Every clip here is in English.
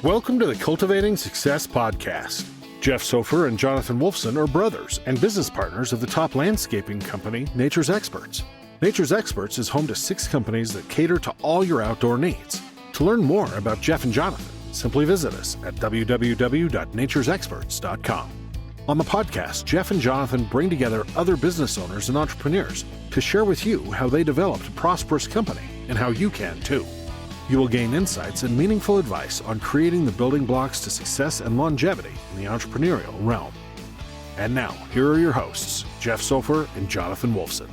Welcome to the Cultivating Success podcast. Jeff Sofer and Jonathan Wolfson are brothers and business partners of the top landscaping company, Nature's Experts. Nature's Experts is home to 6 companies that cater to all your outdoor needs. To learn more about Jeff and Jonathan, simply visit us at www.naturesexperts.com. On the podcast, Jeff and Jonathan bring together other business owners and entrepreneurs to share with you how they developed a prosperous company and how you can too. You will gain insights and meaningful advice on creating the building blocks to success and longevity in the entrepreneurial realm. And now, here are your hosts, Jeff Sofer and Jonathan Wolfson.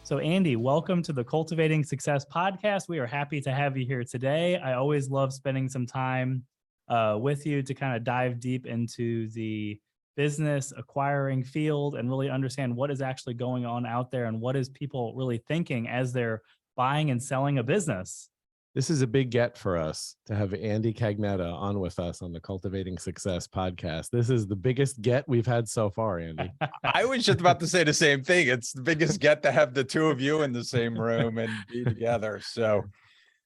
So Andy, welcome to the Cultivating Success podcast. We are happy to have you here today. I always love spending some time with you to kind of dive deep into the business acquiring field and really understand what is actually going on out there and what is people really thinking as they're buying and selling a business. This is a big get for us to have Andy Cagnetta on with us on the Cultivating Success podcast. This is the biggest get we've had so far, Andy. I was just about to say the same thing. It's the biggest get to have the two of you in the same room and be together. So,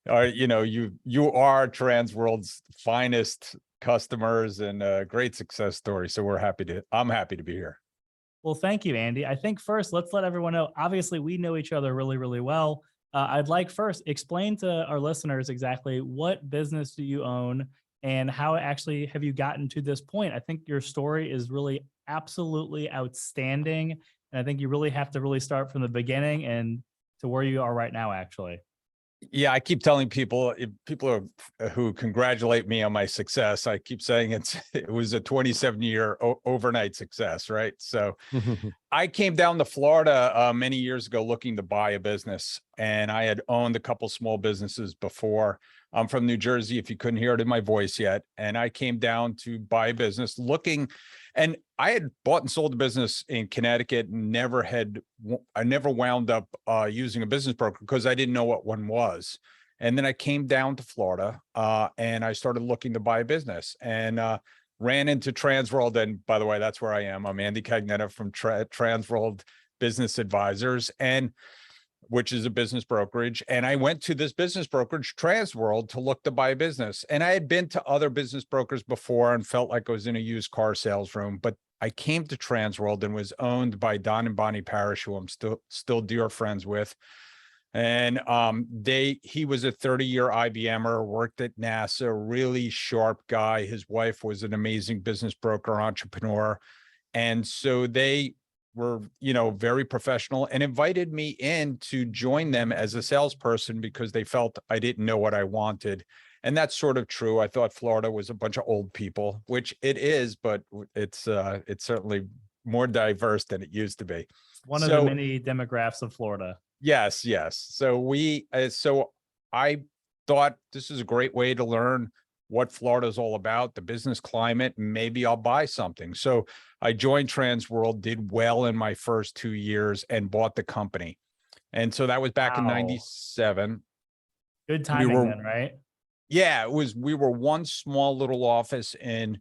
you are Transworld's finest customers and a great success story. So I'm happy to be here. Well, thank you, Andy. I think first, let's let everyone know, obviously we know each other really, really well. I'd like first explain to our listeners exactly what business do you own and how actually have you gotten to this point. I think your story is really absolutely outstanding. And I think you really have to really start from the beginning and to where you are right now, actually. Yeah, I keep telling people who congratulate me on my success, I keep saying it was a 27-year overnight success, right? So I came down to Florida many years ago looking to buy a business, and I had owned a couple small businesses before. I'm from New Jersey, if you couldn't hear it in my voice yet, and I came down to buy a business and I had bought and sold a business in Connecticut and I never wound up using a business broker because I didn't know what one was. And then I came down to Florida and I started looking to buy a business and ran into Transworld. And by the way, that's where I am. I'm Andy Cagnetta from Transworld Business Advisors, which is a business brokerage. And I went to this business brokerage, Transworld, to look to buy a business. And I had been to other business brokers before and felt like I was in a used car sales room. But I came to Transworld and was owned by Don and Bonnie Parrish, who I'm still dear friends with. And he was a 30-year IBMer, worked at NASA, really sharp guy. His wife was an amazing business broker, entrepreneur. And so they were, very professional and invited me in to join them as a salesperson because they felt I didn't know what I wanted. And that's sort of true. I thought Florida was a bunch of old people, which it is, but it's certainly more diverse than it used to be. One of the many demographics of Florida. Yes. So I thought this is a great way to learn what Florida is all about, the business climate, and maybe I'll buy something. So I joined Transworld, did well in my first 2 years and bought the company. And so that was back in 97. Good timing then, right? Yeah, we were one small little office in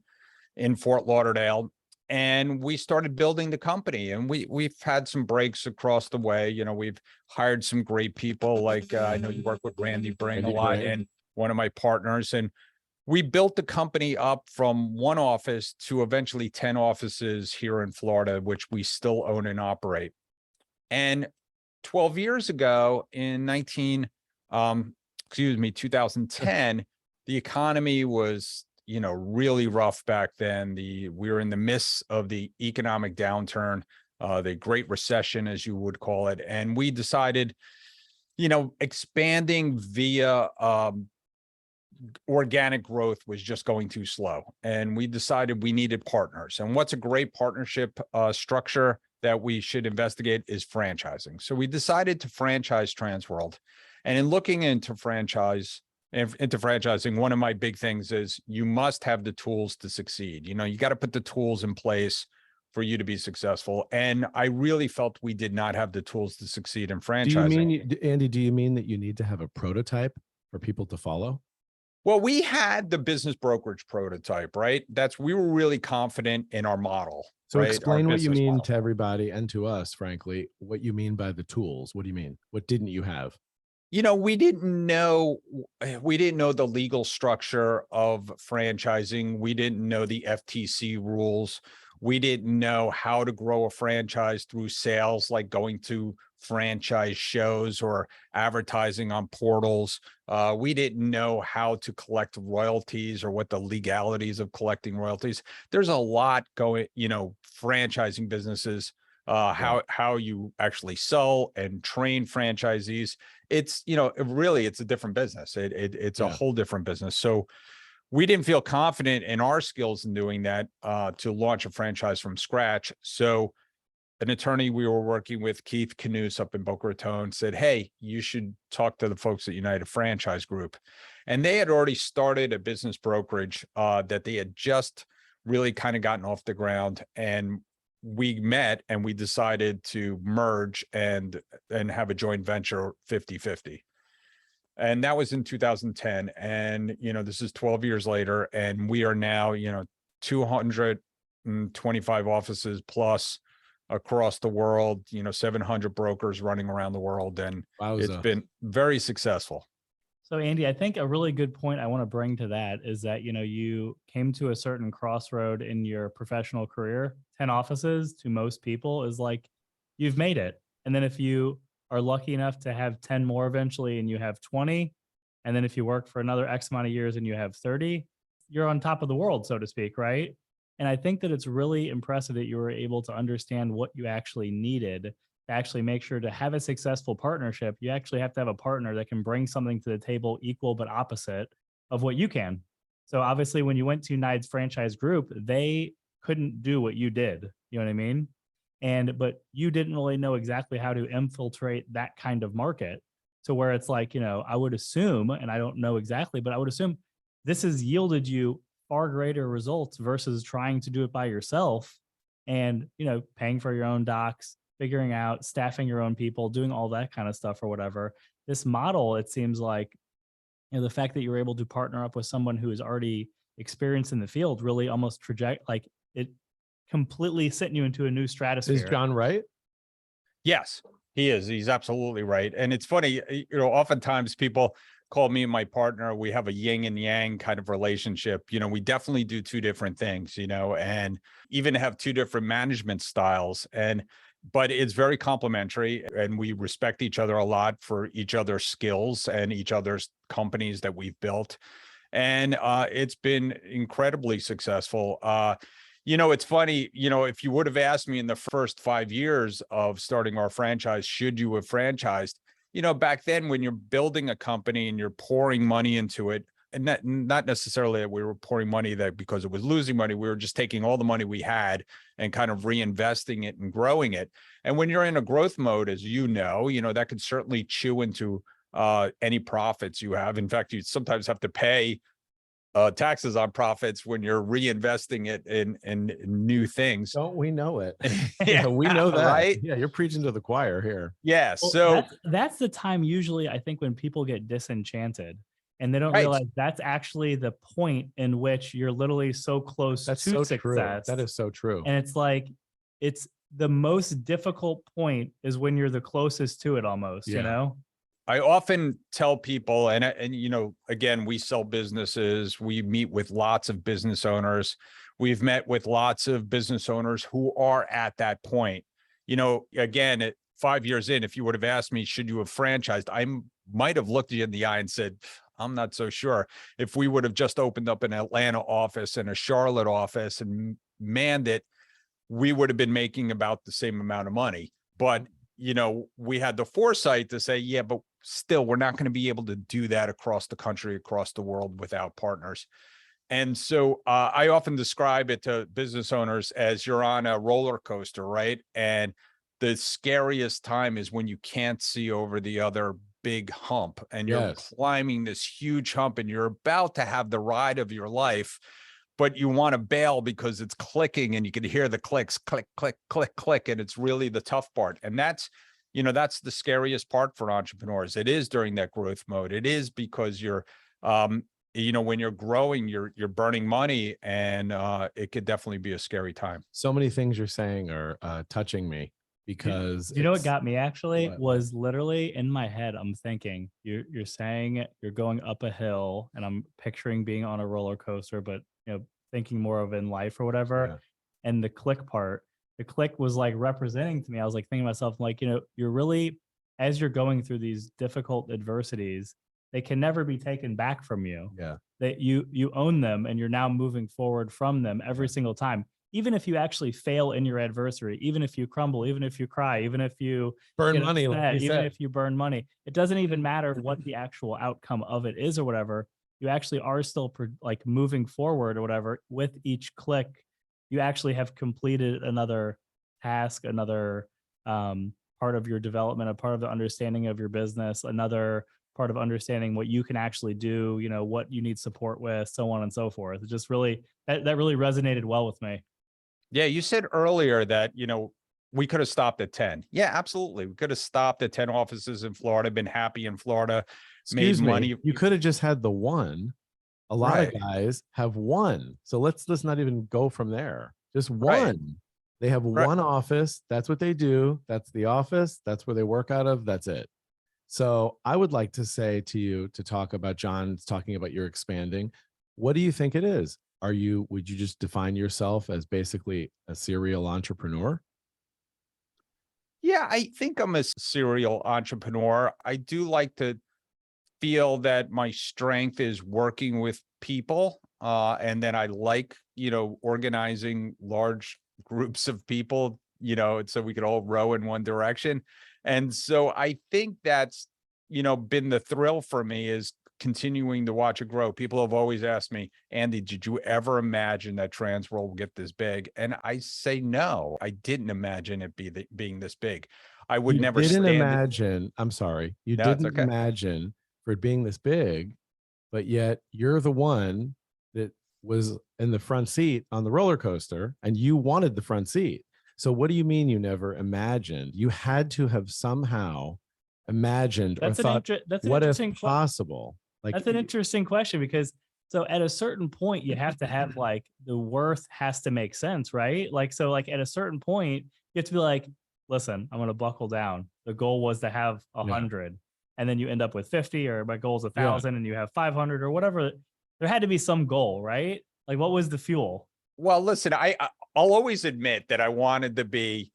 Fort Lauderdale, and we started building the company, and we've had some breaks across the way. We've hired some great people. Like I know you work with Randy Bring a lot, and one of my partners, and we built the company up from one office to eventually 10 offices here in Florida, which we still own and operate. And 12 years ago in 2010, the economy was, really rough back then. We were in the midst of the economic downturn, the Great Recession, as you would call it. And we decided, expanding via organic growth was just going too slow. And we decided we needed partners. And what's a great partnership structure that we should investigate is franchising. So we decided to franchise Transworld. And in looking into franchising, one of my big things is you must have the tools to succeed. You got to put the tools in place for you to be successful. And I really felt we did not have the tools to succeed in franchising. Andy, do you mean that you need to have a prototype for people to follow? Well, we had the business brokerage prototype, right? We were really confident in our model. So right? Explain what you mean to everybody and to us, frankly, what you mean by the tools. What do you mean? What didn't you have? We didn't know the legal structure of franchising. We didn't know the FTC rules. We didn't know how to grow a franchise through sales, like going to franchise shows or advertising on portals. We didn't know how to collect royalties or what the legalities of collecting royalties. There's a lot going, franchising businesses, how you actually sell and train franchisees. It's, really, it's a different business. It's a whole different business. So we didn't feel confident in our skills in doing that, to launch a franchise from scratch. So an attorney we were working with, Keith Canoose up in Boca Raton, said, hey, you should talk to the folks at United Franchise Group. And they had already started a business brokerage that they had just really kind of gotten off the ground. And we met and we decided to merge and have a joint venture 50-50. And that was in 2010. And, this is 12 years later, and we are now, 225 offices plus across the world, 700 brokers running around the world. And it's been very successful. So Andy, I think a really good point I want to bring to that is that, you came to a certain crossroad in your professional career. 10 offices to most people is like, you've made it. And then if you are lucky enough to have 10 more eventually and you have 20, and then if you work for another X amount of years and you have 30, you're on top of the world, so to speak, right? And I think that it's really impressive that you were able to understand what you actually needed to actually make sure to have a successful partnership. You actually have to have a partner that can bring something to the table equal but opposite of what you can. So obviously when you went to United Franchise Group, they couldn't do what you did. You know what I mean? But you didn't really know exactly how to infiltrate that kind of market to where it's like, I would assume, and I don't know exactly, but I would assume this has yielded you far greater results versus trying to do it by yourself and, paying for your own docs, figuring out, staffing your own people, doing all that kind of stuff or whatever. This model, it seems like, the fact that you were able to partner up with someone who is already experienced in the field really almost it completely setting you into a new stratosphere. Is John right? Yes, he is. He's absolutely right. And it's funny, oftentimes people call me and my partner, we have a yin and yang kind of relationship. We definitely do two different things, and even have two different management styles. But it's very complementary, and we respect each other a lot for each other's skills and each other's companies that we've built. And it's been incredibly successful. It's funny, if you would have asked me in the first 5 years of starting our franchise, should you have franchised? Back then when you're building a company and you're pouring money into it, and not necessarily that we were pouring money that because it was losing money, we were just taking all the money we had and kind of reinvesting it and growing it. And when you're in a growth mode, as that could certainly chew into any profits you have. In fact, you sometimes have to pay taxes on profits when you're reinvesting it in new things. Don't we know it? Yeah, we know that, right? Yeah, you're preaching to the choir here. Yeah. Well, So that's the time usually I think when people get disenchanted and they don't Right. realize that's actually the point in which you're literally so close That's to so success. true. That is so true. And it's like, it's the most difficult point is when you're the closest to it almost, I often tell people, and again, we sell businesses. We meet with lots of business owners. We've met with lots of business owners who are at that point. Again, at 5 years in, if you would have asked me, should you have franchised? I might have looked you in the eye and said, I'm not so sure. If we would have just opened up an Atlanta office and a Charlotte office and manned it, we would have been making about the same amount of money. But we had the foresight to say, yeah, but still, we're not going to be able to do that across the country, across the world without partners. And so I often describe it to business owners as you're on a roller coaster, right? And the scariest time is when you can't see over the other big hump and you're climbing this huge hump and you're about to have the ride of your life, but you want to bail because it's clicking and you can hear the clicks, click, click, click, click. And it's really the tough part. And that's the scariest part for entrepreneurs. It is during that growth mode. It is because you're, when you're growing, you're burning money, and it could definitely be a scary time. So many things you're saying are touching me. because You know what it's- got me actually What? was literally in my head. I'm thinking you're saying you're going up a hill, and I'm picturing being on a roller coaster, but thinking more of in life or whatever. Yeah. And the click was like representing to me. I was like thinking to myself, like, you're really, as you're going through these difficult adversities, they can never be taken back from you. Yeah. That you own them, and you're now moving forward from them every single time. Even if you actually fail in your adversary, even if you crumble, even if you cry, even if you Burn get money, like upset, you even said. if you burn money, it doesn't even matter what the actual outcome of it is or whatever. You actually are still like moving forward or whatever. With each click, you actually have completed another task, another part of your development, a part of the understanding of your business, another part of understanding what you can actually do, what you need support with, so on and so forth. It just really, that really resonated well with me. Yeah, you said earlier that, we could have stopped at 10. Yeah, absolutely. We could have stopped at 10 offices in Florida, been happy in Florida, Excuse made me, money. you could have just had the one. A lot Right. of guys have one. So let's not even go from there. Just Right. one. They have Right. one office. That's what they do. That's the office. That's where they work out of. That's it. So I would like to say to you, to talk about, John's talking about your expanding. What do you think it is? Would you just define yourself as basically a serial entrepreneur? Yeah, I think I'm a serial entrepreneur. I do like to feel that my strength is working with people. And then I like, organizing large groups of people, so we could all row in one direction. And so I think that's, been the thrill for me, is continuing to watch it grow. People have always asked me, Andy, did you ever imagine that Transworld will get this big? And I say, no, I didn't imagine it being this big. I would You never didn't stand. imagine, I'm sorry, you No, it's didn't okay. imagine for it being this big, but yet you're the one that was in the front seat on the roller coaster, and you wanted the front seat. So what do you mean you never imagined? You had to have somehow imagined or thought, That's an what if interesting possible? Like, That's an interesting question, because so at a certain point you have to have like the worth has to make sense, right? Like, so like at a certain point you have to be like, listen, I'm going to buckle down. The goal was to have 100, and then you end up with 50, or my goal is 1,000 and you have 500 or whatever. There had to be some goal, right? Like, what was the fuel? Well, listen, I'll always admit that I wanted to be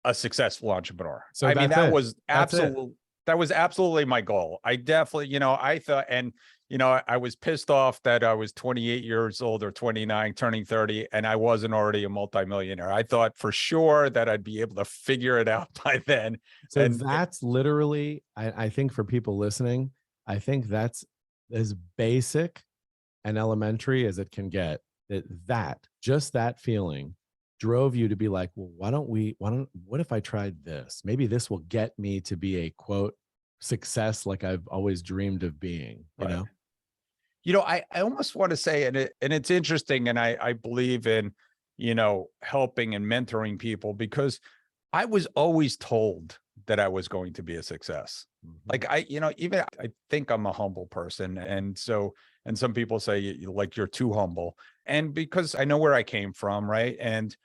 a successful entrepreneur. So I mean, that's it. was That's it. absolutely, that was absolutely my goal. I definitely, I thought, and, I was pissed off that I was 28 years old or 29, turning 30, and I wasn't already a multimillionaire. I thought for sure that I'd be able to figure it out by then. So And that's literally, I think for people listening, I think that's as basic and elementary as it can get. Just that feeling drove you to be like, well, what if I tried this? Maybe this will get me to be a quote success like I've always dreamed of being, you know? I almost want to say, and it's interesting, and I believe in, helping and mentoring people, because I was always told that I was going to be a success. Like I think I'm a humble person. And so, and some people say like, you're too humble. And because I know where I came from, right? And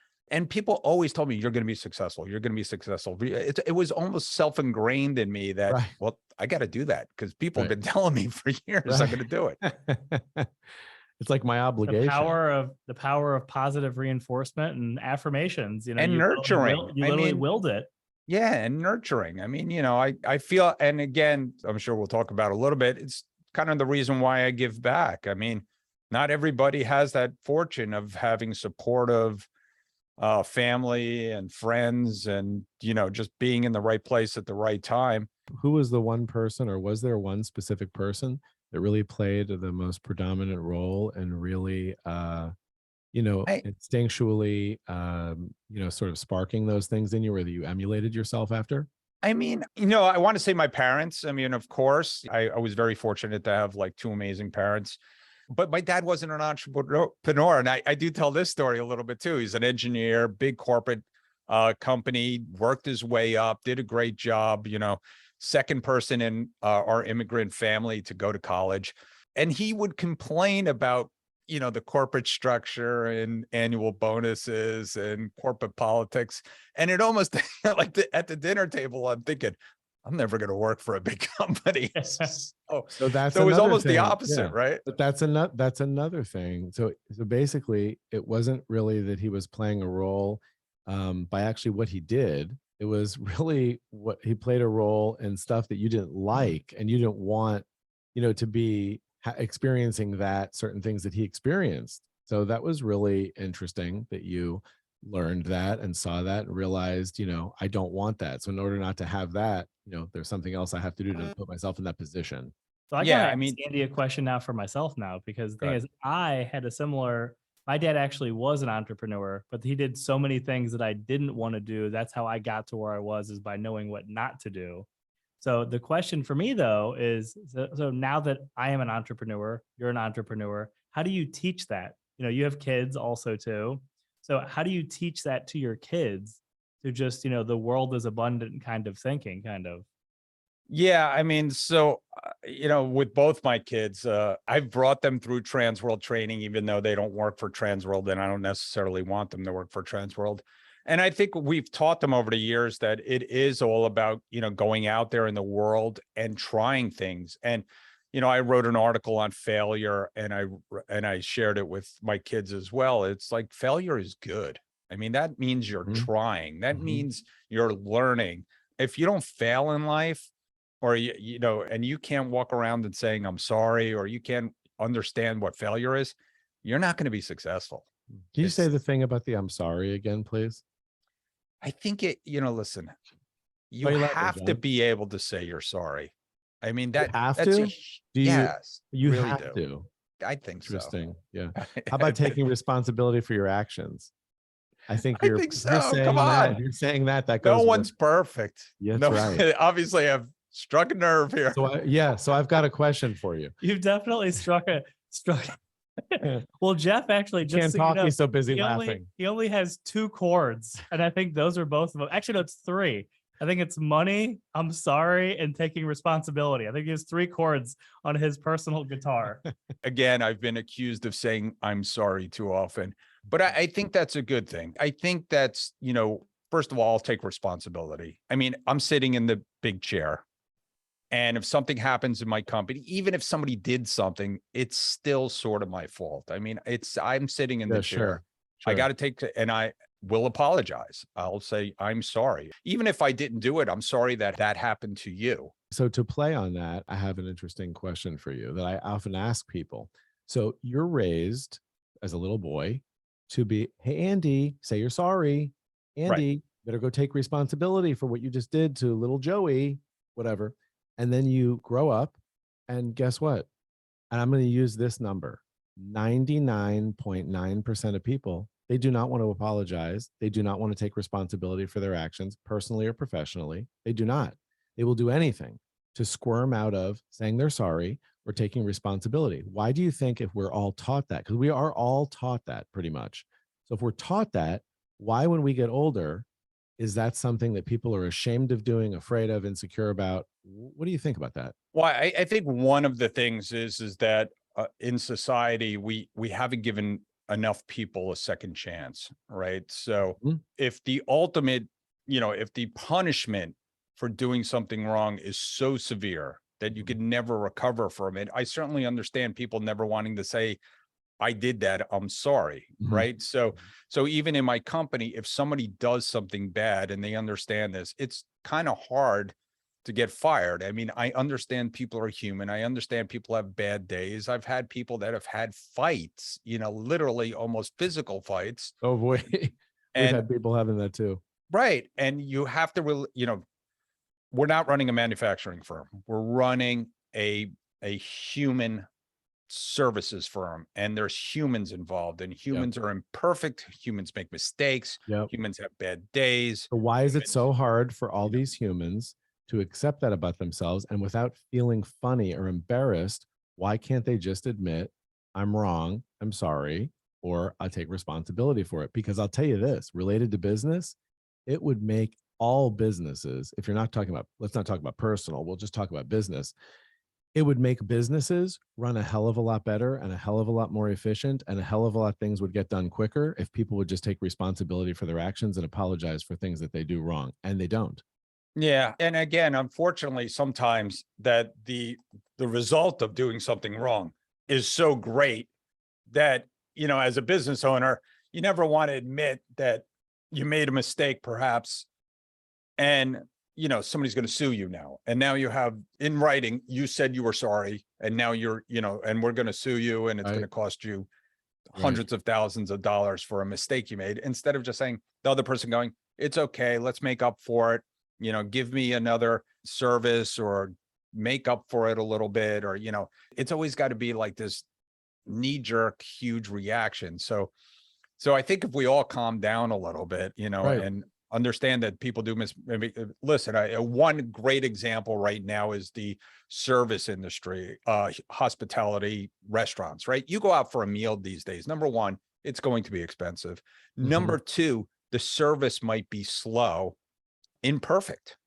people always told me, you're going to be successful. You're going to be successful. It was almost self-ingrained in me that, well, I got to do that because people have been telling me for years I'm going to do it. It's like my obligation. The power of positive reinforcement and affirmations, and nurturing. You literally willed it. Yeah, and nurturing. I mean, I feel, and again, I'm sure we'll talk about a little bit. It's kind of the reason why I give back. I mean, not everybody has that fortune of having supportive family and friends, and just being in the right place at the right time. Who was the one person, or was there one specific person that really played the most predominant role and really instinctually sort of sparking those things in you, whether you emulated yourself after? I mean, I want to say my parents. I mean, of course, I was very fortunate to have like two amazing parents. But my dad wasn't an entrepreneur. And I do tell this story a little bit too. He's an engineer, big corporate company, worked his way up, did a great job, second person in our immigrant family to go to college. And he would complain about, the corporate structure and annual bonuses and corporate politics. And it almost like at the dinner table, I'm thinking, I'm never going to work for a big company. So that's So it was another almost the thing. opposite, Yeah. right? But that's another thing. So basically, it wasn't really that he was playing a role by actually what he did. It was really what he played a role in stuff that you didn't like and you didn't want, to be experiencing that certain things that he experienced. So that was really interesting that you learned that and saw that and realized, I don't want that. So in order not to have that, there's something else I have to do to put myself in that position. So I Yeah, gotta I ask mean, Andy a question now for myself now, because the Go thing ahead. is, I had a similar. My dad actually was an entrepreneur, but he did so many things that I didn't want to do. That's how I got to where I was, is by knowing what not to do. So the question for me though is, so now that I am an entrepreneur, you're an entrepreneur, how do you teach that? You have kids also too. So how do you teach that to your kids to just, the world is abundant kind of thinking, kind of? yeah, I mean, so, with both my kids, I've brought them through Transworld training, even though they don't work for Transworld, and I don't necessarily want them to work for Transworld. And I think we've taught them over the years that it is all about, going out there in the world and trying things. And, I wrote an article on failure and I shared it with my kids as well. It's like, failure is good. I mean, that means you're Mhm. trying. That Mhm. means you're learning. If you don't fail in life, or and you can't walk around and saying, I'm sorry, or you can't understand what failure is, you're not going to be successful. Can you say It's, the thing about the I'm sorry again, please? I think listen, you Why are you laughing, have to John? be able to say you're sorry. I mean, You have that's to? Do you yes, you really have do. to? I think so. Interesting. Yeah. How about taking responsibility for your actions? I think I think if you're so. Come saying that, if on. you're saying that, that No goes with, one's perfect. yeah, that's No, right. obviously I've struck a nerve here. So I've got a question for you. You've definitely struck. Well, Jeff actually, You just can't so talk, you know, he's so busy he only laughing. he only has 2 chords, and I think those are both of them. Actually, no, it's 3. I think it's money, I'm sorry, and taking responsibility. I think he has 3 chords on his personal guitar. Again, I've been accused of saying I'm sorry too often, but I think that's a good thing. I think that's, first of all, I'll take responsibility. I mean, I'm sitting in the big chair, and if something happens in my company, even if somebody did something, it's still sort of my fault. I mean, I'm sitting in Yeah, the chair. I sure. got to and I will apologize. I'll say, I'm sorry. Even if I didn't do it, I'm sorry that happened to you. So to play on that, I have an interesting question for you that I often ask people. So you're raised as a little boy to be, hey, Andy, say you're sorry. Right. Andy, better go take responsibility for what you just did to little Joey, whatever. And then you grow up and guess what? And I'm going to use this number. 99.9% of people, they do not want to apologize. They do not want to take responsibility for their actions, personally or professionally. They do not. They will do anything to squirm out of saying they're sorry or taking responsibility. Why do you think, if we're all taught that? Because we are all taught that pretty much. So if we're taught that, why, when we get older, is that something that people are ashamed of doing, afraid of, insecure about? What do you think about that? Well, I think one of the things is that in society, we haven't given enough people a second chance, right? So Mhm. if the ultimate, if the punishment for doing something wrong is so severe that you could never recover from it, I certainly understand people never wanting to say, I did that, I'm sorry, Mhm. right? So even in my company, if somebody does something bad and they understand this, it's kind of hard to get fired. I mean, I understand people are human. I understand people have bad days. I've had people that have had fights, literally almost physical fights. Oh boy, we've And had people having that too. right. And you have to really, we're not running a manufacturing firm. We're running a human services firm, and there's humans involved, and humans are imperfect. Humans make mistakes. Yep. Humans have bad days. So why is it Humans- so hard for all these humans to accept that about themselves, and without feeling funny or embarrassed, why can't they just admit, I'm wrong, I'm sorry, or I take responsibility for it? Because I'll tell you this, related to business, it would make all businesses, if you're not talking about, let's not talk about personal, we'll just talk about business. it would make businesses run a hell of a lot better and a hell of a lot more efficient, and a hell of a lot of things would get done quicker if people would just take responsibility for their actions and apologize for things that they do wrong, and they don't. Yeah. And again, unfortunately, sometimes that the result of doing something wrong is so great that, you know, as a business owner, you never want to admit that you made a mistake, perhaps, and, you know, somebody's going to sue you now. And now you have in writing, you said you were sorry, and now you're, you know, and we're going to sue you, and it's going to cost you hundreds of thousands of dollars for a mistake you made, instead of just saying, the other person going, it's okay, let's make up for it. You know, give me another service or make up for it a little bit, or, you know, it's always got to be like this knee jerk, huge reaction. So I think if we all calm down a little bit, you know, and understand that people do maybe listen, one great example right now is the service industry, hospitality, restaurants, right? You go out for a meal these days. Number one, it's going to be expensive. Number two, the service might be slow, imperfect.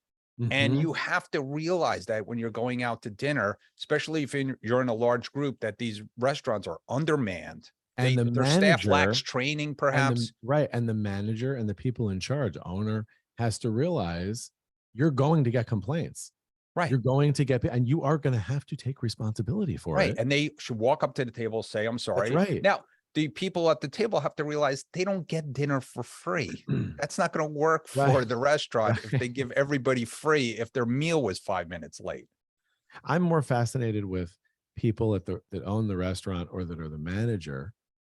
And you have to realize that when you're going out to dinner, especially if you're in a large group, that these restaurants are undermanned. And their staff lacks training, perhaps. And the manager and the people in charge, owner, has to realize you're going to get complaints. Right. You're going to get, and you are going to have to take responsibility for it. And they should walk up to the table, say, I'm sorry. That's right. Now, the people at the table have to realize they don't get dinner for free. That's not going to work for the restaurant if they give everybody free if their meal was 5 minutes late. I'm more fascinated with people that own the restaurant or that are the manager.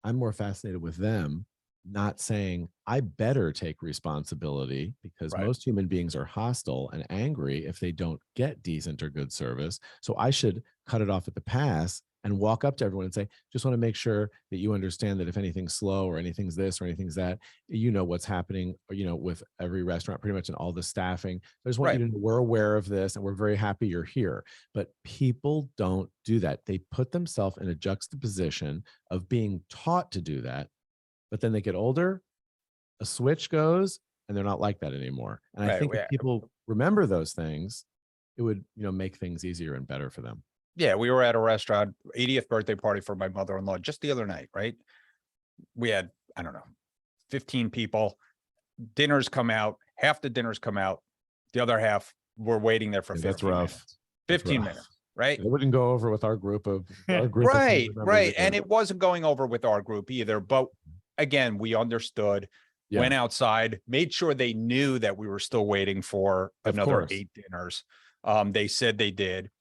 I'm more fascinated with them not saying, I better take responsibility, because most human beings are hostile and angry if they don't get decent or good service. So I should cut it off at the pass and walk up to everyone and say, just want to make sure that you understand that if anything's slow or anything's this or anything's that, you know what's happening, you know, with every restaurant pretty much, and all the staffing. I just want you to know we're aware of this and we're very happy you're here. But people don't do that. They put themselves in a juxtaposition of being taught to do that, but then they get older, a switch goes, and they're not like that anymore. And I think if people remember those things, it would, you know, make things easier and better for them. Yeah, we were at a restaurant, 80th birthday party for my mother-in-law just the other night, right? We had, I don't know, 15 people. Dinners come out, half the dinners come out. The other half, we're waiting there for 15 minutes. 15 minutes, right? It wouldn't go over with our group of right. And it wasn't going over with our group either. But again, we understood, went outside, made sure they knew that we were still waiting for another 8 dinners. They said they did.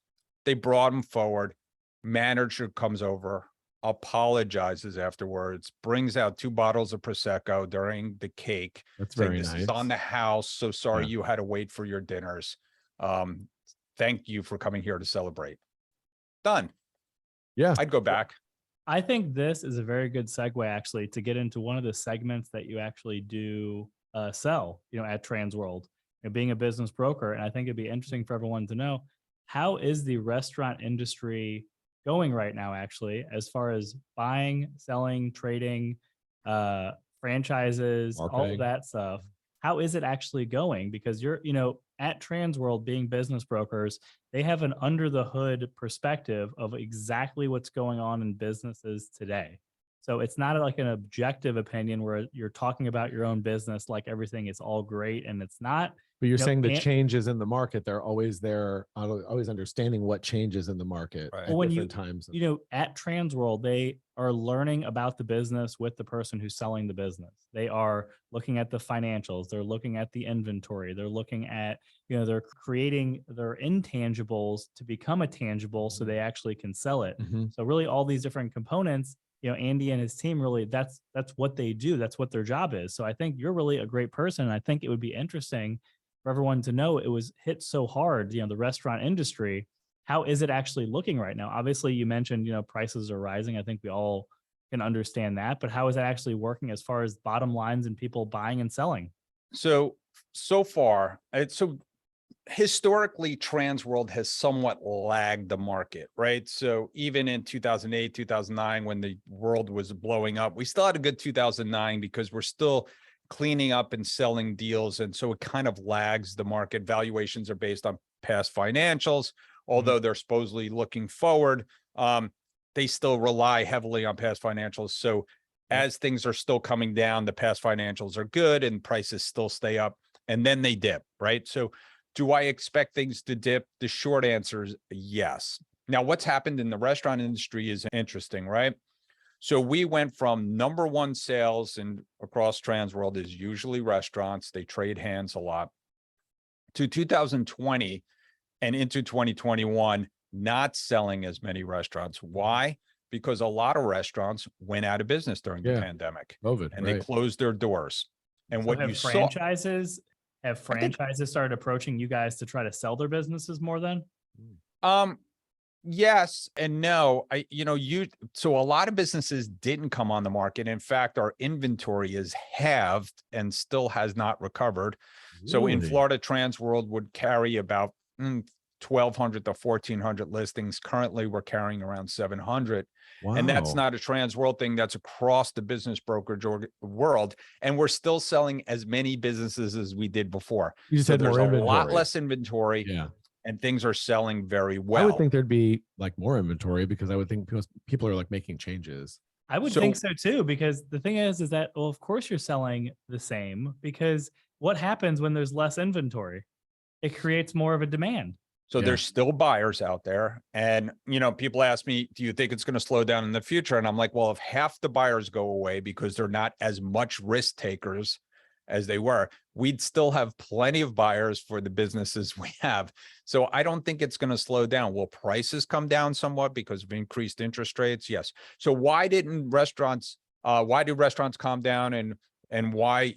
They brought him forward. Manager comes over, apologizes afterwards, brings out 2 bottles of Prosecco during the cake. That's very nice. This is on the house. So sorry you had to wait for your dinners. Thank you for coming here to celebrate. Done. Yeah. I'd go back. I think this is a very good segue, actually, to get into one of the segments that you actually do sell, you know, at Transworld, you know, being a business broker. And I think it'd be interesting for everyone to know, how is the restaurant industry going right now, actually, as far as buying, selling, trading, franchises, all of that stuff? How is it actually going? Because you're, you know, at Transworld, being business brokers, they have an under the hood perspective of exactly what's going on in businesses today. So it's not like an objective opinion where you're talking about your own business like everything is all great, and it's not. But you're saying the changes in the market, they're always there, always understanding what changes in the market at different times. You know, at Transworld, they are learning about the business with the person who's selling the business. They are looking at the financials. They're looking at the inventory. They're looking at, you know, they're creating their intangibles to become a tangible so they actually can sell it. So really all these different components, you know, Andy and his team, really, that's what they do. That's what their job is. So I think you're really a great person. And I think it would be interesting for everyone to know, it was hit so hard, you know, the restaurant industry. How is it actually looking right now? Obviously, you mentioned, you know, prices are rising. I think we all can understand that. But how is that actually working as far as bottom lines and people buying and selling? So far, historically, Transworld has somewhat lagged the market, right? So even in 2008, 2009, when the world was blowing up, we still had a good 2009 because we're still cleaning up and selling deals. And so it kind of lags the market. Valuations are based on past financials. although they're supposedly looking forward, they still rely heavily on past financials. So as things are still coming down, the past financials are good and prices still stay up, and then they dip, right? So do I expect things to dip? The short answer is yes. Now, what's happened in the restaurant industry is interesting, right? So we went from number one sales and across Transworld is usually restaurants. They trade hands a lot, to 2020 and into 2021, not selling as many restaurants. Why? Because a lot of restaurants went out of business during the pandemic, COVID, and they closed their doors. And So what have you saw, franchises have I think- franchises started approaching you guys to try to sell their businesses more then? yes and no. So a lot of businesses didn't come on the market. In fact, our inventory is halved and still has not recovered. So in Really? Florida, Transworld would carry about 1,200 to 1,400 listings. Currently, we're carrying around 700. And that's Wow. not a Transworld thing. That's across the business brokerage world. And we're still selling as many businesses as we did before. You just So had more there's a lot inventory. less inventory, Yeah. and things are selling very well. I would think there'd be like more inventory because I would think people are like making changes. I would think so too, because the thing is that, well, of course you're selling the same, because what happens when there's less inventory? It creates more of a demand. So there's still buyers out there. And, people ask me, do you think it's going to slow down in the future? And I'm like, well, if half the buyers go away because they're not as much risk takers as they were, we'd still have plenty of buyers for the businesses we have. So I don't think it's going to slow down. Will prices come down somewhat because of increased interest rates? Yes. So why did restaurants calm down, and why,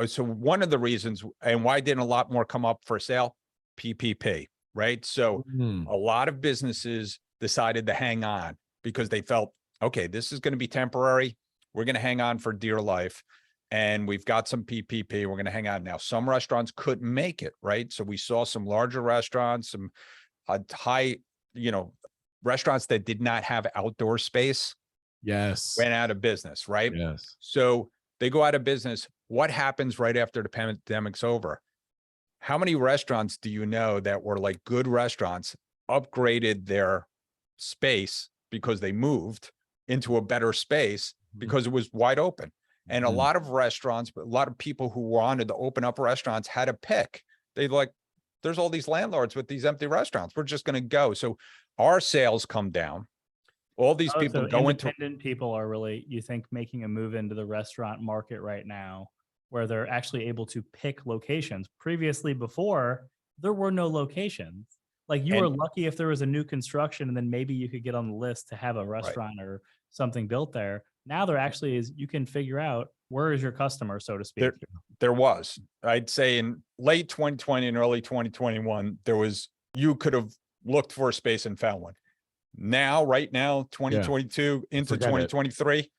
so one of the reasons, and why didn't a lot more come up for sale? PPP, right? So a lot of businesses decided to hang on because they felt, okay, this is going to be temporary. We're going to hang on for dear life. And we've got some PPP. We're going to hang on. Now, some restaurants couldn't make it, right? So we saw some larger restaurants, some high, restaurants that did not have outdoor space. Yes. Went out of business, right? Yes. So they go out of business. What happens right after the pandemic's over? How many restaurants do you know that were like good restaurants, upgraded their space because they moved into a better space because it was wide open? And a lot of restaurants, but a lot of people who wanted to open up restaurants had to pick. They there's all these landlords with these empty restaurants. We're just going to go. So our sales come down. All these people So go independent people are really, you think, making a move into the restaurant market right now, where they're actually able to pick locations. Previously, before, there were no locations. Like you were lucky if there was a new construction, and then maybe you could get on the list to have a restaurant or something built there. Now there actually is, you can figure out where is your customer, so to speak. There was, I'd say in late 2020 and early 2021, you could have looked for a space and found one. Now, right now, 2022 into 2023,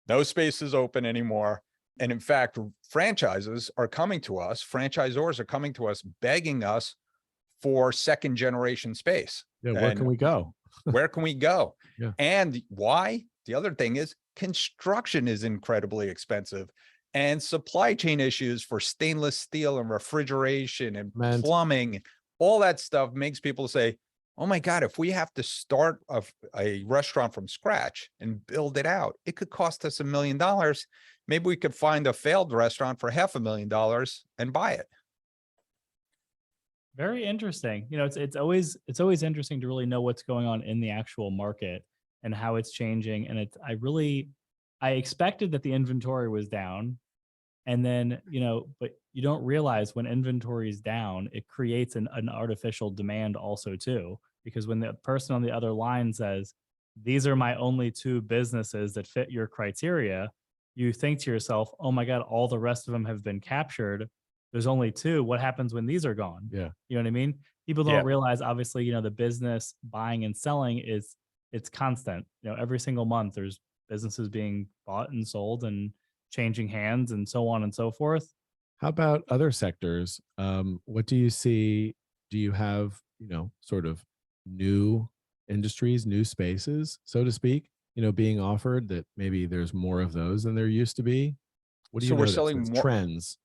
no space is open anymore. And in fact, franchisors are coming to us begging us for second generation space. Yeah. Where can we go? Where can we go? Yeah. And why? The other thing is construction is incredibly expensive, and supply chain issues for stainless steel and refrigeration and plumbing, all that stuff makes people say, oh my God, if we have to start a restaurant from scratch and build it out, it could cost us $1 million. Maybe we could find a failed restaurant for $500,000 and buy it. Very interesting. It's always interesting to really know what's going on in the actual market and how it's changing. And I expected that the inventory was down, and then, but you don't realize when inventory is down, it creates an artificial demand also too, because when the person on the other line says, these are my only 2 businesses that fit your criteria, you think to yourself, oh my God, all the rest of them have been captured. There's only 2. What happens when these are gone? Yeah. You know what I mean? People don't realize, obviously, the business buying and selling it's constant. Every single month there's businesses being bought and sold and changing hands and so on and so forth. How about other sectors? What do you see? Do you have, sort of new industries, new spaces, so to speak, being offered that maybe there's more of those than there used to be? What do you So we're notice selling as more trends?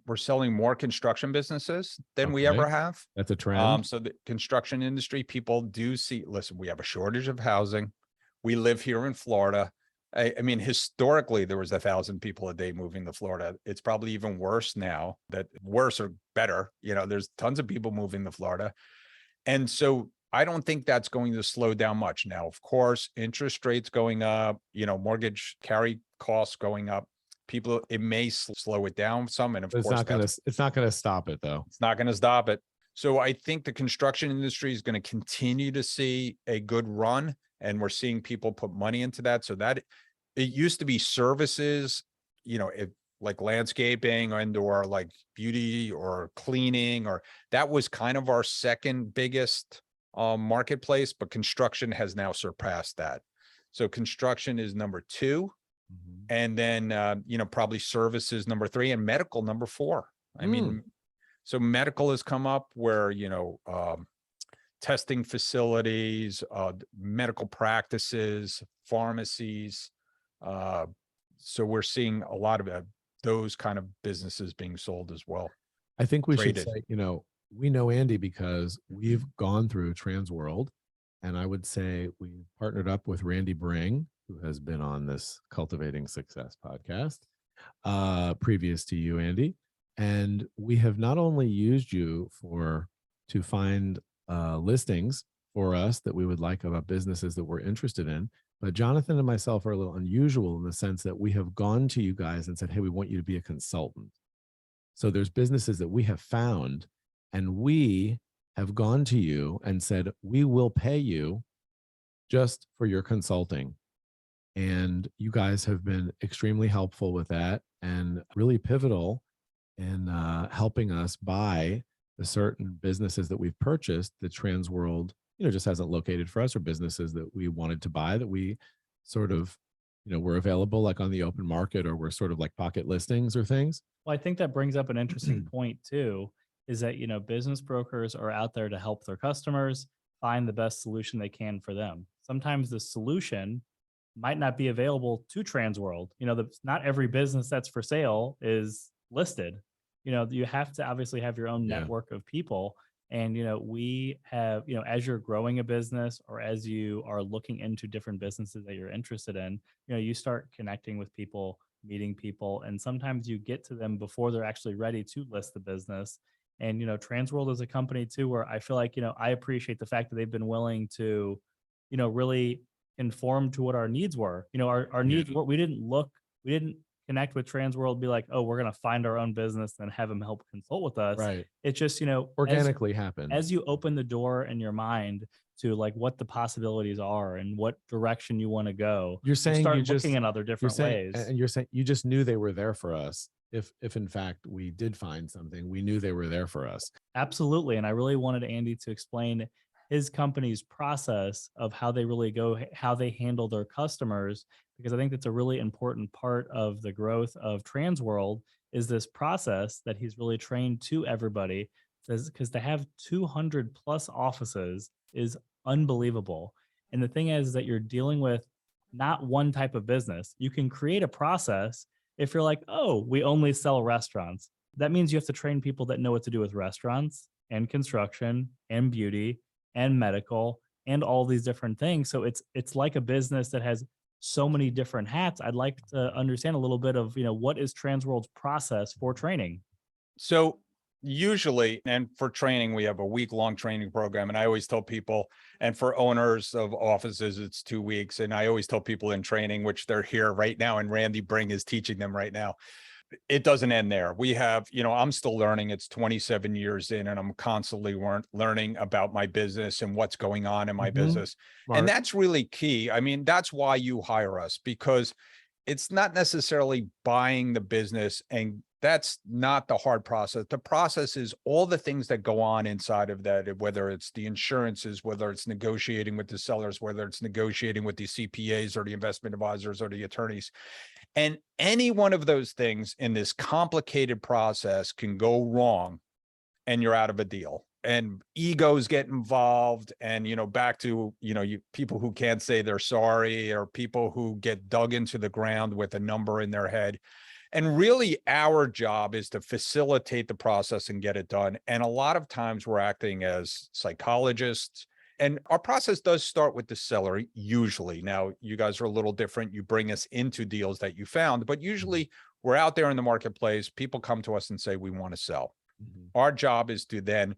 we're selling more construction businesses than we Okay. ever have. That's a trend. So the construction industry, people do see, listen, we have a shortage of housing. We live here in Florida. I mean, historically, there was 1,000 people a day moving to Florida. It's probably even worse now, that worse or better. There's tons of people moving to Florida. And so I don't think that's going to slow down much. Now, of course, interest rates going up, mortgage carry costs going up. People, it may slow it down some. And of But course, it's not gonna stop it though. it's not going to stop it. So I think the construction industry is going to continue to see a good run, and we're seeing people put money into that. So that it used to be services, like landscaping or like beauty or cleaning, or that was kind of our second biggest marketplace, but construction has now surpassed that. So construction is number 2. And then, probably services number 3 and medical number 4. I mean, so medical has come up where, testing facilities, medical practices, pharmacies. So we're seeing a lot of those kind of businesses being sold as well. I think we should Traded. say, we know Andy because we've gone through Transworld, and I would say we partnered up with Randy Bring, who has been on this Cultivating Success podcast, previous to you, Andy. And we have not only used you to find listings for us that we would like about businesses that we're interested in, but Jonathan and myself are a little unusual in the sense that we have gone to you guys and said, hey, we want you to be a consultant. So there's businesses that we have found, and we have gone to you and said, we will pay you just for your consulting. And you guys have been extremely helpful with that and really pivotal in helping us buy the certain businesses that we've purchased that Transworld, just hasn't located for us, or businesses that we wanted to buy that we sort of, were available like on the open market, or were sort of like pocket listings or things. Well, I think that brings up an interesting point too, is that, business brokers are out there to help their customers find the best solution they can for them. Sometimes the solution might not be available to Transworld. Not every business that's for sale is listed. You have to obviously have your own network of people. And, we have, as you're growing a business, or as you are looking into different businesses that you're interested in, you start connecting with people, meeting people, and sometimes you get to them before they're actually ready to list the business. And, Transworld is a company too, where I feel like, I appreciate the fact that they've been willing to, really conform to what our needs were. Our needs were, we didn't connect with Transworld, be like, oh, we're going to find our own business and have them help consult with us. Right. It's just, organically happened. As you open the door in your mind to like what the possibilities are and what direction you want to go, You're saying start you just looking in other different ways. And you're saying you just knew they were there for us. If in fact we did find something, we knew they were there for us. Absolutely. And I really wanted Andy to explain his company's process of how they really go, how they handle their customers, because I think that's a really important part of the growth of Transworld, is this process that he's really trained to everybody. Because to have 200 plus offices is unbelievable. And the thing is that you're dealing with not one type of business. You can create a process if you're like, oh, we only sell restaurants. That means you have to train people that know what to do with restaurants and construction and beauty and medical and all these different things. So it's like a business that has so many different hats. I'd like to understand a little bit of, what is Transworld's process for training? So usually, and for training, we have a week-long training program. And I always tell people, and for owners of offices, it's 2 weeks. And I always tell people in training, which they're here right now, and Randy Bring is teaching them right now, it doesn't end there. We have, I'm still learning. It's 27 years in, and I'm constantly learning about my business and what's going on in my business. Smart. And that's really key. I mean, that's why you hire us, because it's not necessarily buying the business, and that's not the hard process. The process is all the things that go on inside of that, whether it's the insurances, whether it's negotiating with the sellers, whether it's negotiating with the CPAs or the investment advisors or the attorneys. And any one of those things in this complicated process can go wrong, and you're out of a deal. And egos get involved, and, back to, people who can't say they're sorry, or people who get dug into the ground with a number in their head. And really our job is to facilitate the process and get it done. And a lot of times we're acting as psychologists. And our process does start with the seller usually. Now, you guys are a little different. You bring us into deals that you found, but usually we're out there in the marketplace. People come to us and say, we want to sell. Our job is to then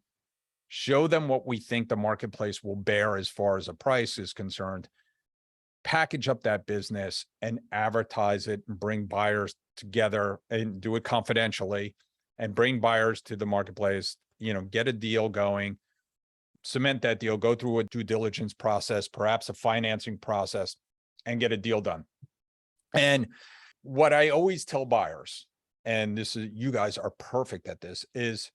show them what we think the marketplace will bear as far as a price is concerned, package up that business and advertise it and bring buyers together and do it confidentially and bring buyers to the marketplace, get a deal going, cement that deal, go through a due diligence process, perhaps a financing process, and get a deal done. And what I always tell buyers, and this is, you guys are perfect at this, is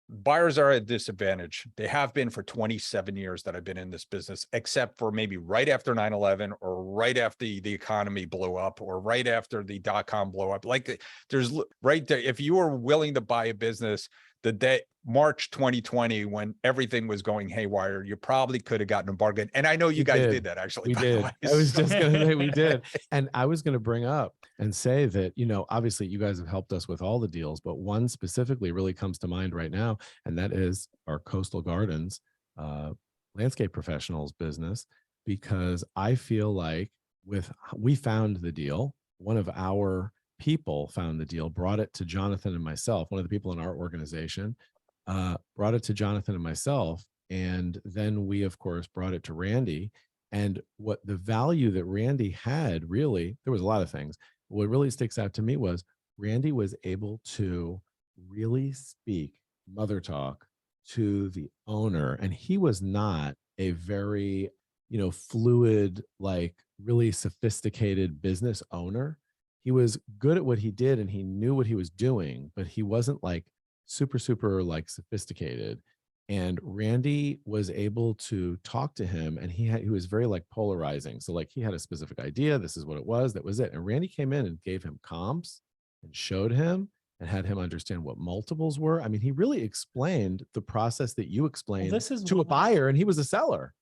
buyers are at a disadvantage. They have been for 27 years that I've been in this business, except for maybe right after 9/11 or right after the economy blew up or right after the dot-com blow up. Like there's right there, if you were willing to buy a business the day March 2020, when everything was going haywire, you probably could have gotten a bargain. And I know you guys did that actually. We did. I was just going to say we did. And I was going to bring up and say that, obviously you guys have helped us with all the deals, but one specifically really comes to mind right now. And that is our Coastal Gardens landscape professionals business, because I feel like we found the deal. One of our people found the deal, brought it to Jonathan and myself, one of the people in our organization, brought it to Jonathan and myself. And then we, of course, brought it to Randy. And what the value that Randy had, really, there was a lot of things. What really sticks out to me was Randy was able to really speak mother talk to the owner. And he was not a very, fluid, like really sophisticated business owner. He was good at what he did and he knew what he was doing, but he wasn't like super like sophisticated. And Randy was able to talk to him, and he was very like polarizing. So like he had a specific idea. This is what it was. That was it. And Randy came in and gave him comps and showed him and had him understand what multiples were. I mean, he really explained the process that you explained to a buyer, and he was a seller.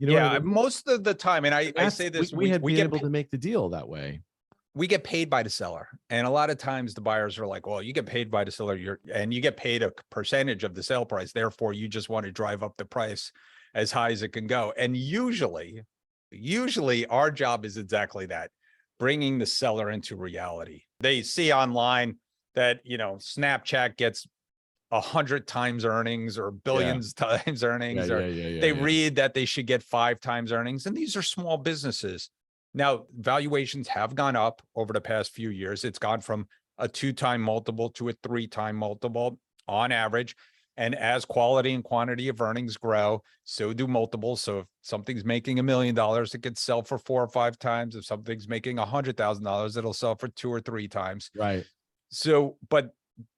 You know what I mean? Most of the time, and I say this, we had been able to make the deal that way. We get paid by the seller. And a lot of times the buyers are like, well, you get paid by the seller, and you get paid a percentage of the sale price. Therefore, you just want to drive up the price as high as it can go. And usually our job is exactly that, bringing the seller into reality. They see online that, Snapchat gets 100 times earnings or billions times earnings, they read that they should get 5 times earnings. And these are small businesses. Now, valuations have gone up over the past few years. It's gone from a 2-time multiple to a 3-time multiple on average. And as quality and quantity of earnings grow, so do multiples. So if something's making $1 million, it could sell for 4 or 5 times. If something's making $100,000, it'll sell for 2 or 3 times. Right. So, but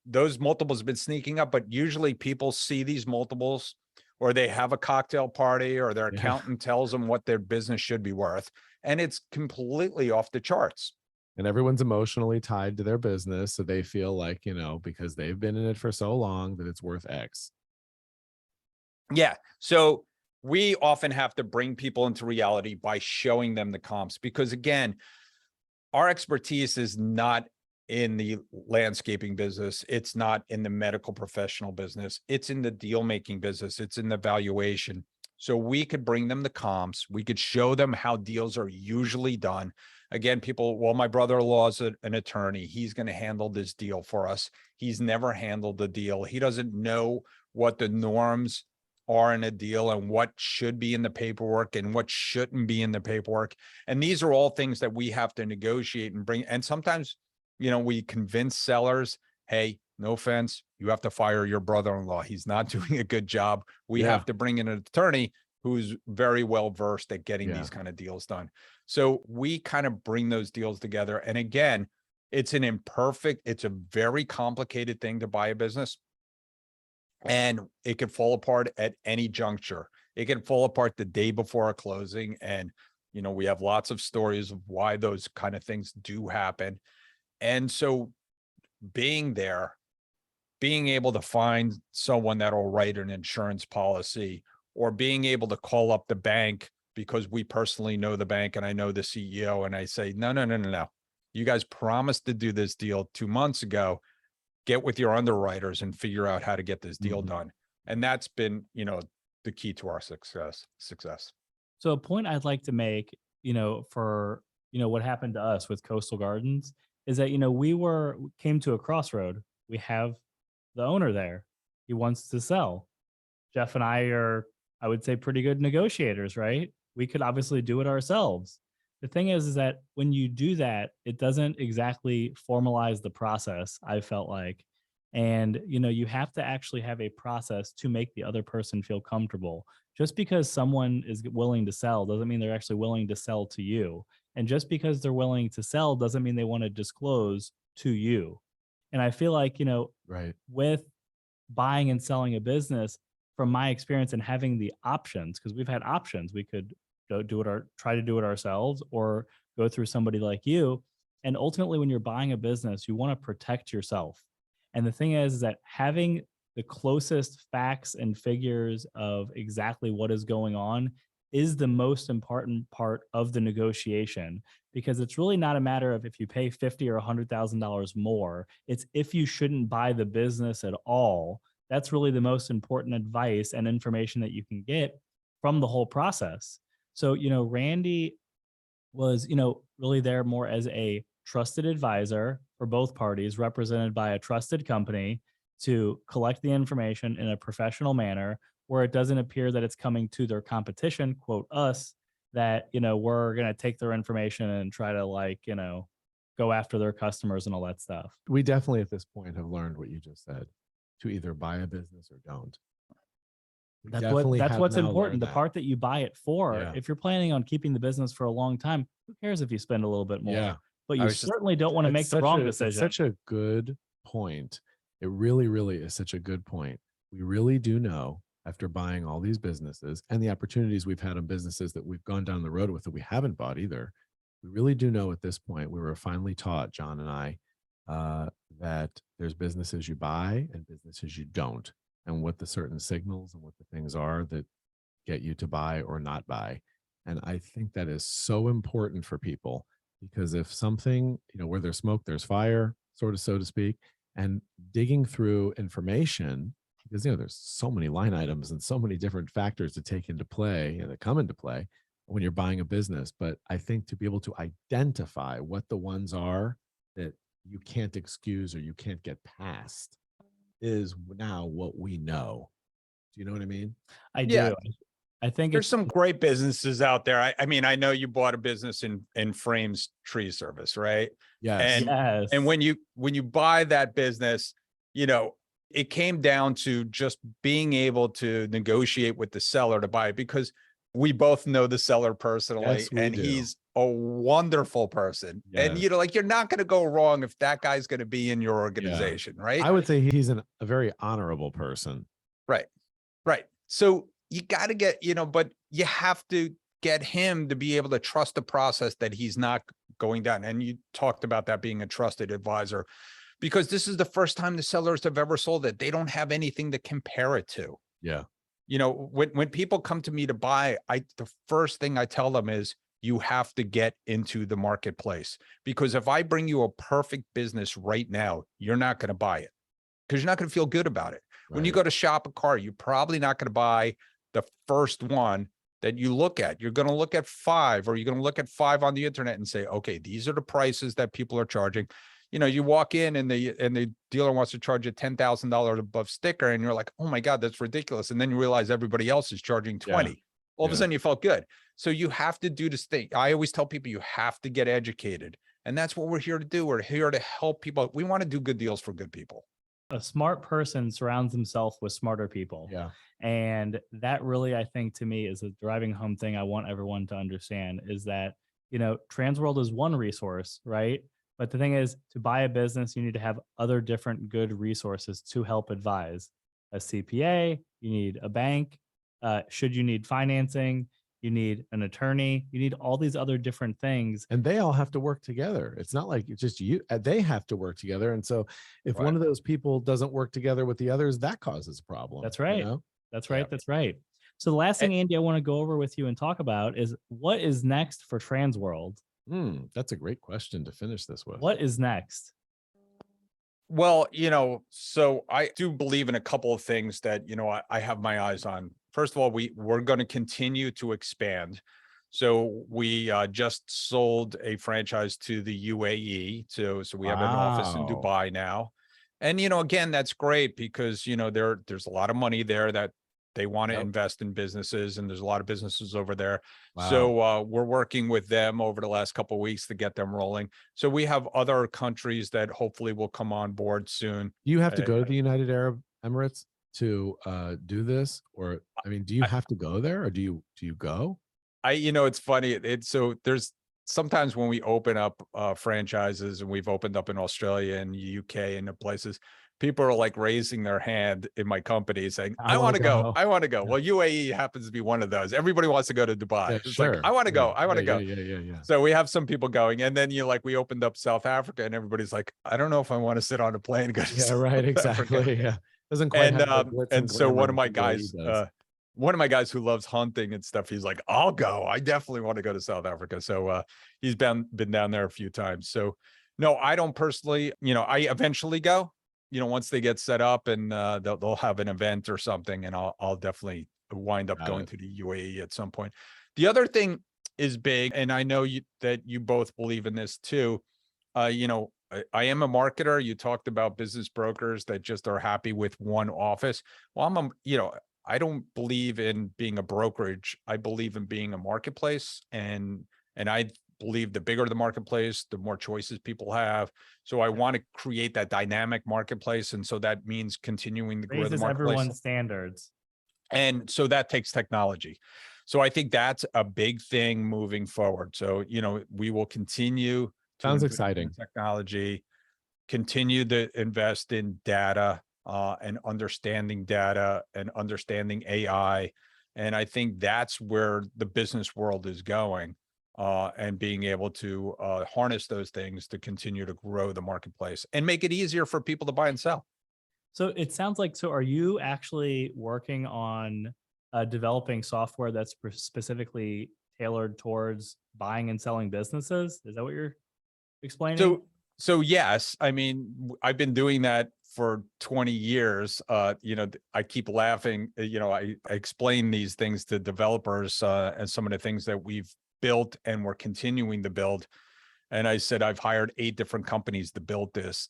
those multiples have been sneaking up, but usually people see these multiples, or they have a cocktail party, or their accountant tells them what their business should be worth. And it's completely off the charts. And everyone's emotionally tied to their business. So they feel like, because they've been in it for so long, that it's worth X. Yeah. So we often have to bring people into reality by showing them the comps, because again, our expertise is not in the landscaping business. It's not in the medical professional business. It's in the deal making business. It's in the valuation. So we could bring them the comps. We could show them how deals are usually done. Again, people, well, my brother-in-law is an attorney. He's going to handle this deal for us. He's never handled the deal. He doesn't know what the norms are in a deal and what should be in the paperwork and what shouldn't be in the paperwork. And these are all things that we have to negotiate and bring. And sometimes, we convince sellers, hey, no offense, you have to fire your brother-in-law. He's not doing a good job. We have to bring in an attorney who's very well versed at getting these kind of deals done. So we kind of bring those deals together. And again, it's a very complicated thing to buy a business. And it can fall apart at any juncture. It can fall apart the day before a closing. And, we have lots of stories of why those kind of things do happen. And so being there, being able to find someone that'll write an insurance policy, or being able to call up the bank because we personally know the bank and I know the CEO, and I say, no. You guys promised to do this deal 2 months ago. Get with your underwriters and figure out how to get this deal done. And that's been, the key to our success. So a point I'd like to make, for, what happened to us with Coastal Gardens is that, we came to a crossroad. We have the owner there. He wants to sell. Jeff and I are, I would say, pretty good negotiators, right? We could obviously do it ourselves. The thing is that when you do that, it doesn't exactly formalize the process, I felt like. And, you have to actually have a process to make the other person feel comfortable. Just because someone is willing to sell doesn't mean they're actually willing to sell to you. And just because they're willing to sell doesn't mean they want to disclose to you. And I feel like, Right. with buying and selling a business, from my experience and having the options, because we've had options, we could try to do it ourselves or go through somebody like you. And ultimately, when you're buying a business, you want to protect yourself. And the thing is that having the closest facts and figures of exactly what is going on is the most important part of the negotiation, because it's really not a matter of if you pay $50,000 or $100,000 more. It's if you shouldn't buy the business at all. That's really the most important advice and information that you can get from the whole process. So, Randy was, really there more as a trusted advisor for both parties, represented by a trusted company, to collect the information in a professional manner where it doesn't appear that it's coming to their competition, quote us, that, we're going to take their information and try to go after their customers and all that stuff. We definitely at this point have learned what you just said, to either buy a business or don't. That's what's important. The part that you buy it for, Yeah. if you're planning on keeping the business for a long time, who cares if you spend a little bit more? Yeah. But you certainly don't want to make the wrong decision. It's such a good point. It really, really is such a good point. We really do know, after buying all these businesses and the opportunities we've had on businesses that we've gone down the road with that we haven't bought either, we really do know at this point, we were finally taught, John and I, that there's businesses you buy and businesses you don't, and what the certain signals and what the things are that get you to buy or not buy. And I think that is so important for people, because if something, where there's smoke, there's fire, sort of, so to speak, and digging through information, because, there's so many line items and so many different factors to take into play and that come into play when you're buying a business. But I think to be able to identify what the ones are that you can't excuse or you can't get past is now what we know. Do you know what I mean? I Yeah. do. I think There's some great businesses out there. I mean, I know you bought a business in Frames Tree Service, right? Yes. And when you buy that business, it came down to just being able to negotiate with the seller to buy it, because we both know the seller personally, Yes, we and do. he's a wonderful person. And Yes. you're not going to go wrong if that guy's going to be in your organization, right? I would say he's a very honorable person. Right. So you got to get, but you have to get him to be able to trust the process that he's not going down. And you talked about that being a trusted advisor, because this is the first time the sellers have ever sold it. They don't have anything to compare it to. Yeah. When people come to me to buy, the first thing I tell them is, you have to get into the marketplace, because if I bring you a perfect business right now, you're not going to buy it, because you're not going to feel good about it. Right. When you go to shop a car, you're probably not going to buy the first one that you look at. You're going to look at 5, or you're going to look at 5 on the internet and say, okay, these are the prices that people are charging. You walk in and the dealer wants to charge you $10,000 above sticker, and you're like, oh my God, that's ridiculous. And then you realize everybody else is charging 20. All of a sudden you felt good. So you have to do this thing. I always tell people, you have to get educated. And that's what we're here to do. We're here to help people. We want to do good deals for good people. A smart person surrounds himself with smarter people. Yeah. And that really, I think, to me, is a driving home thing I want everyone to understand, is that, Transworld is one resource, right? But the thing is, to buy a business, you need to have other different good resources to help advise. A CPA, you need a bank. Should you need financing, you need an attorney, you need all these other different things. And they all have to work together. It's not like it's just you, they have to work together. And so if one of those people doesn't work together with the others, that causes a problem. That's right. That's right. Yeah. That's right. So the last thing, Andy, I want to go over with you and talk about is what is next for Transworld. That's a great question to finish this with. What is next? Well, so I do believe in a couple of things that, I have my eyes on. First of all, we're going to continue to expand. So we just sold a franchise to the UAE. So we have an office in Wow. Dubai now. And, again, that's great because, there's a lot of money there that they want to Yep. invest in businesses, and there's a lot of businesses over there. Wow. So we're working with them over the last couple of weeks to get them rolling. So we have other countries that hopefully will come on board soon. Do you have to go to the United Arab Emirates to do this? Or, I mean, do you have to go there, or do you go? It's funny. So there's sometimes when we open up franchises, and we've opened up in Australia and UK and the places, people are like raising their hand in my company saying, I want to go. I want to go. Yeah. Well, UAE happens to be one of those. Everybody wants to go to Dubai. Yeah, It's sure. like, I want to go. I want to go. Yeah. So we have some people going. And then we opened up South Africa, and everybody's like, I don't know if I want to sit on a plane and go to South Right. Africa. Exactly. Yeah. Doesn't quite have the glitz and so glamour one of my that the UAE guys, does. one of my guys who loves hunting and stuff, he's like, I'll go. I definitely want to go to South Africa. So he's been down there a few times. So no, I don't personally, I eventually go, once they get set up, and they'll have an event or something, and I'll definitely wind up going to the UAE at some point. The other thing is big, and I know that you both believe in this too. I am a marketer. You talked about business brokers that just are happy with one office. Well, I don't believe in being a brokerage. I believe in being a marketplace, and I believe the bigger the marketplace, the more choices people have. So I want to create that dynamic marketplace, and so that means continuing to grow the Raises marketplace. everyone's standards. And so that takes technology. So I think that's a big thing moving forward. So, we will continue to Sounds invest in exciting. technology, continue to invest in data, and understanding data and understanding AI. And I think that's where the business world is going, and being able to harness those things to continue to grow the marketplace and make it easier for people to buy and sell. So it sounds like, so are you actually working on developing software that's specifically tailored towards buying and selling businesses? Is that what you're explaining? So yes, I mean, I've been doing that for 20 years. I keep laughing, I explain these things to developers, and some of the things that we've built and we're continuing to build. And I said, I've hired 8 different companies to build this.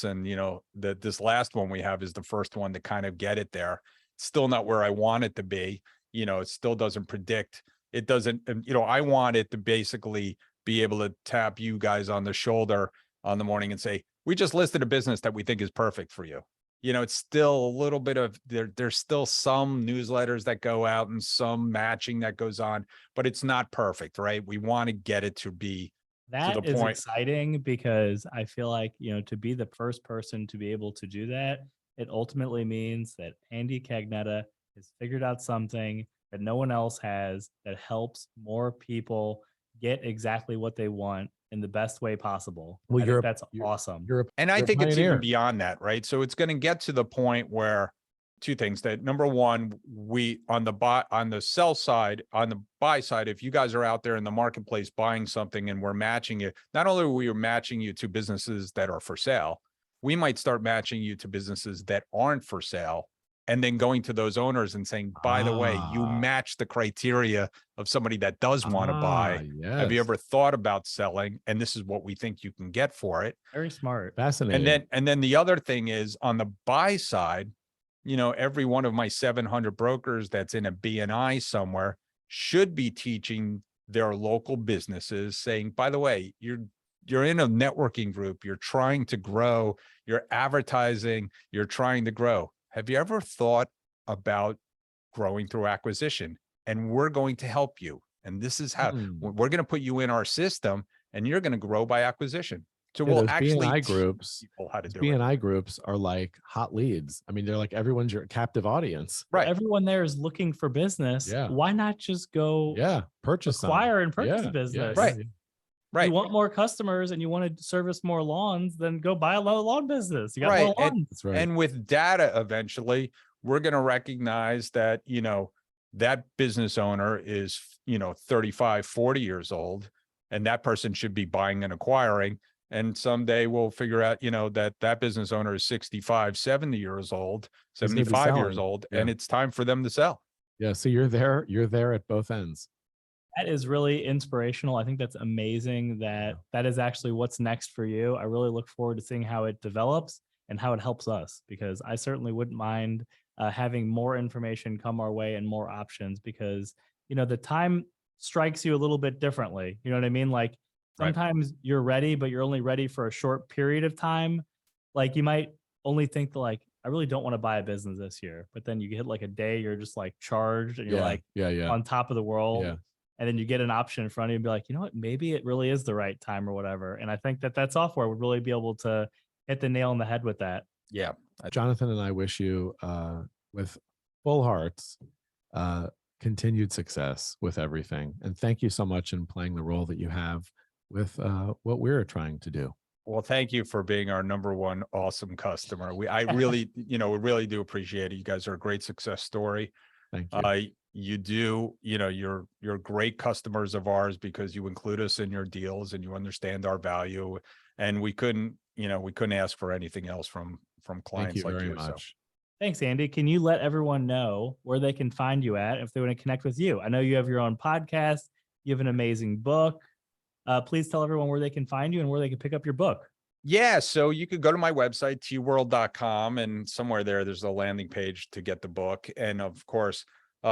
And, this last one we have is the first one to kind of get it there. It's still not where I want it to be. It still doesn't predict. It doesn't, I want it to basically be able to tap you guys on the shoulder on the morning and say, we just listed a business that we think is perfect for you. It's still a little bit of there's still some newsletters that go out and some matching that goes on, but it's not perfect, right? We want to get it to be That is exciting, because I feel like, to be the first person to be able to do that, it ultimately means that Andy Cagnetta has figured out something that no one else has, that helps more people get exactly what they want in the best way possible. Well, that's awesome. And I think it's even beyond that, right? So it's going to get to the point where 2 things: that number one, we on the sell side, on the buy side, if you guys are out there in the marketplace buying something and we're matching it, not only are we matching you to businesses that are for sale, we might start matching you to businesses that aren't for sale, and then going to those owners and saying, by the way, you match the criteria of somebody that does want to buy. Yes. Have you ever thought about selling? And this is what we think you can get for it. Very smart. Fascinating. And then the other thing is, on the buy side, every one of my 700 brokers that's in a BNI somewhere should be teaching their local businesses, saying, by the way, you're in a networking group, you're trying to grow, you're advertising, you're trying to grow. Have you ever thought about growing through acquisition? And we're going to help you. And this is how we're going to put you in our system, and you're going to grow by acquisition. So we'll actually BNI groups, people how to do BNI groups are like hot leads. I mean, they're like everyone's your captive audience. Right. Everyone there is looking for business. Yeah. Why not just go acquire and purchase a business? Right. Right. You want more customers and you want to service more lawns, then go buy a lawn business. You got more lawns. That's right. And with data, eventually, we're going to recognize that, that business owner is, 35, 40 years old, and that person should be buying and acquiring. And someday we'll figure out, that business owner is 65, 70 years old, He's gonna be 75 years selling. old, Yeah. and it's time for them to sell. Yeah. So you're there at both ends. That is really inspirational. I think that's amazing that is actually what's next for you. I really look forward to seeing how it develops and how it helps us, because I certainly wouldn't mind having more information come our way and more options, because, the time strikes you a little bit differently. You know what I mean? Like sometimes you're ready, but you're only ready for a short period of time. Like you might only think I really don't want to buy a business this year, but then you get like a day, you're just like charged and you're on top of the world. Yeah. And then you get an option in front of you and be like, you know what, maybe it really is the right time or whatever. And I think that software would really be able to hit the nail on the head with that. Yeah. Jonathan and I wish you with full hearts continued success with everything. And thank you so much in playing the role that you have with what we're trying to do. Well, thank you for being our number one awesome customer. I really, we really do appreciate it. You guys are a great success story. Thank you. You do, you're great customers of ours because you include us in your deals and you understand our value. And we couldn't ask for anything else from clients like you. Thank you very much. So. Thanks, Andy. Can you let everyone know where they can find you at if they want to connect with you? I know you have your own podcast. You have an amazing book. Please tell everyone where they can find you and where they can pick up your book. Yeah, so you could go to my website, tworld.com, and somewhere there's a landing page to get the book. And of course,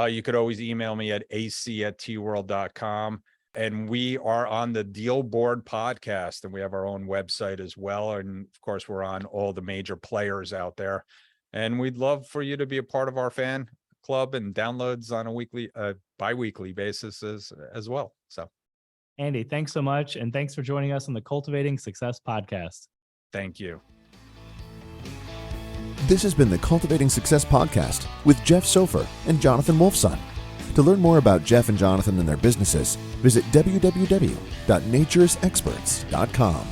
you could always email me at ac@tworld.com. And we are on the Deal Board podcast, and we have our own website as well. And of course, we're on all the major players out there. And we'd love for you to be a part of our fan club and downloads on a bi-weekly basis as well. So, Andy, thanks so much. And thanks for joining us on the Cultivating Success podcast. Thank you. This has been the Cultivating Success podcast with Jeff Sofer and Jonathan Wolfson. To learn more about Jeff and Jonathan and their businesses, visit www.naturesexperts.com.